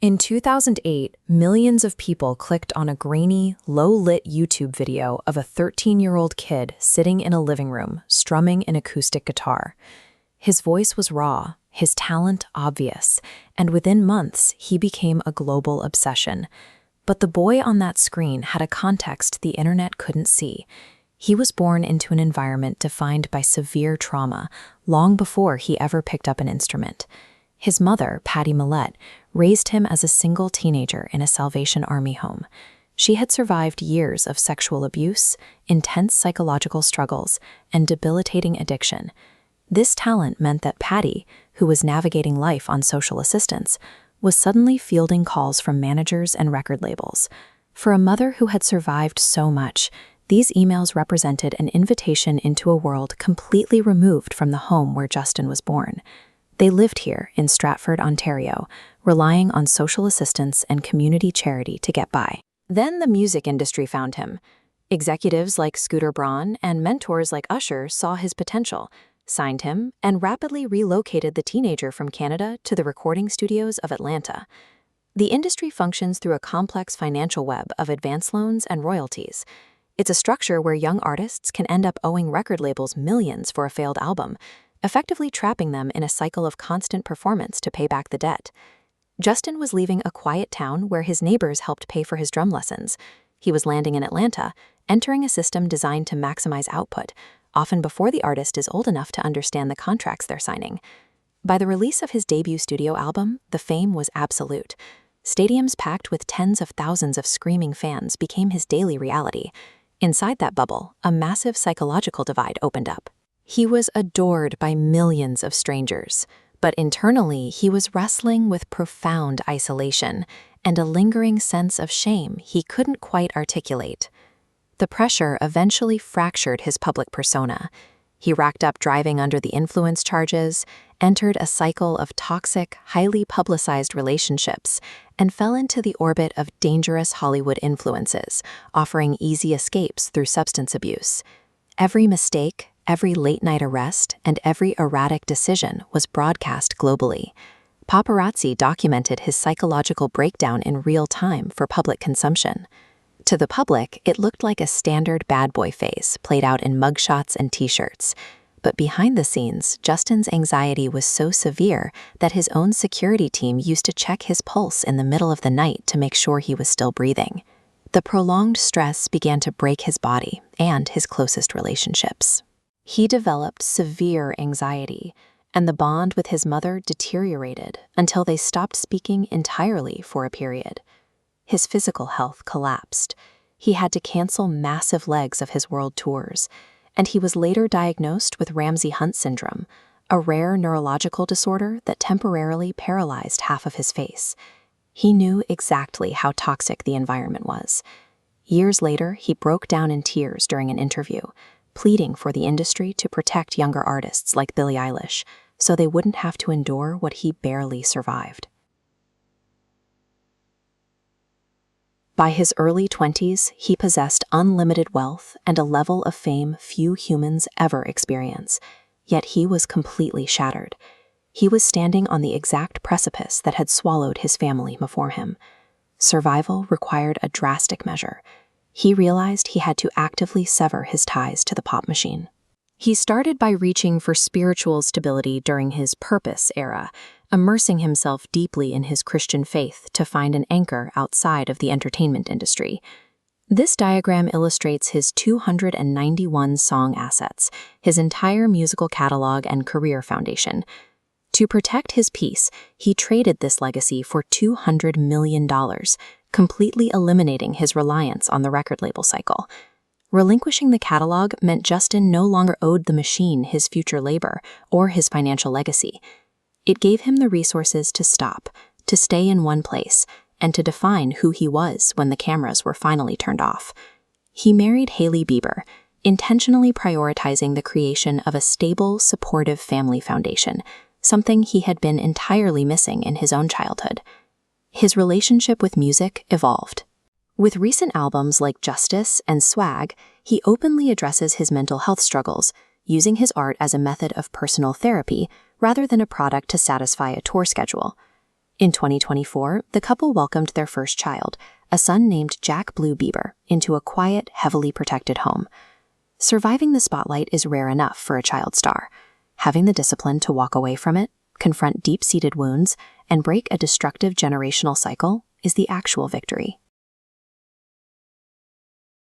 In 2008, millions of people clicked on a grainy, low-lit YouTube video of a 13-year-old kid sitting in a living room, strumming an acoustic guitar. His voice was raw, his talent obvious, and within months, he became a global obsession. But the boy on that screen had a context the internet couldn't see. He was born into an environment defined by severe trauma, long before he ever picked up an instrument. His mother, Pattie Mallette, raised him as a single teenager in a Salvation Army home. She had survived years of sexual abuse, intense psychological struggles, and debilitating addiction. This talent meant that Pattie, who was navigating life on social assistance, was suddenly fielding calls from managers and record labels. For a mother who had survived so much, these emails represented an invitation into a world completely removed from the home where Justin was born. They lived here in Stratford, Ontario, relying on social assistance and community charity to get by. Then the music industry found him. Executives like Scooter Braun and mentors like Usher saw his potential, signed him, and rapidly relocated the teenager from Canada to the recording studios of Atlanta. The industry functions through a complex financial web of advance loans and royalties. It's a structure where young artists can end up owing record labels millions for a failed album, effectively trapping them in a cycle of constant performance to pay back the debt. Justin was leaving a quiet town where his neighbors helped pay for his drum lessons. He was landing in Atlanta, entering a system designed to maximize output, often before the artist is old enough to understand the contracts they're signing. By the release of his debut studio album, the fame was absolute. Stadiums packed with tens of thousands of screaming fans became his daily reality. Inside that bubble, a massive psychological divide opened up. He was adored by millions of strangers, but internally he was wrestling with profound isolation and a lingering sense of shame he couldn't quite articulate. The pressure eventually fractured his public persona. He racked up driving under the influence charges, entered a cycle of toxic, highly publicized relationships, and fell into the orbit of dangerous Hollywood influences, offering easy escapes through substance abuse. Every mistake, every late-night arrest, and every erratic decision was broadcast globally. Paparazzi documented his psychological breakdown in real time for public consumption. To the public, it looked like a standard bad boy phase played out in mugshots and t-shirts. But behind the scenes, Justin's anxiety was so severe that his own security team used to check his pulse in the middle of the night to make sure he was still breathing. The prolonged stress began to break his body and his closest relationships. He developed severe anxiety, and the bond with his mother deteriorated until they stopped speaking entirely for a period. His physical health collapsed. He had to cancel massive legs of his world tours, and he was later diagnosed with Ramsay-Hunt syndrome, a rare neurological disorder that temporarily paralyzed half of his face. He knew exactly how toxic the environment was. Years later, he broke down in tears during an interview, pleading for the industry to protect younger artists like Billie Eilish so they wouldn't have to endure what he barely survived. By his early 20s, he possessed unlimited wealth and a level of fame few humans ever experience, yet he was completely shattered. He was standing on the exact precipice that had swallowed his family before him. Survival required a drastic measure. He realized he had to actively sever his ties to the pop machine. He started by reaching for spiritual stability during his Purpose era, immersing himself deeply in his Christian faith to find an anchor outside of the entertainment industry. This diagram illustrates his 291 song assets, his entire musical catalog and career foundation. To protect his peace, he traded this legacy for $200 million, completely eliminating his reliance on the record label cycle. Relinquishing the catalog meant Justin no longer owed the machine his future labor or his financial legacy. It gave him the resources to stop, to stay in one place, and to define who he was when the cameras were finally turned off. He married Hailey Bieber, intentionally prioritizing the creation of a stable, supportive family foundation, something he had been entirely missing in his own childhood. His relationship with music evolved. With recent albums like Justice and Swag, he openly addresses his mental health struggles, using his art as a method of personal therapy rather than a product to satisfy a tour schedule. In 2024, the couple welcomed their first child, a son named Jack Blue Bieber, into a quiet, heavily protected home. Surviving the spotlight is rare enough for a child star. Having the discipline to walk away from it, confront deep-seated wounds, and break a destructive generational cycle is the actual victory.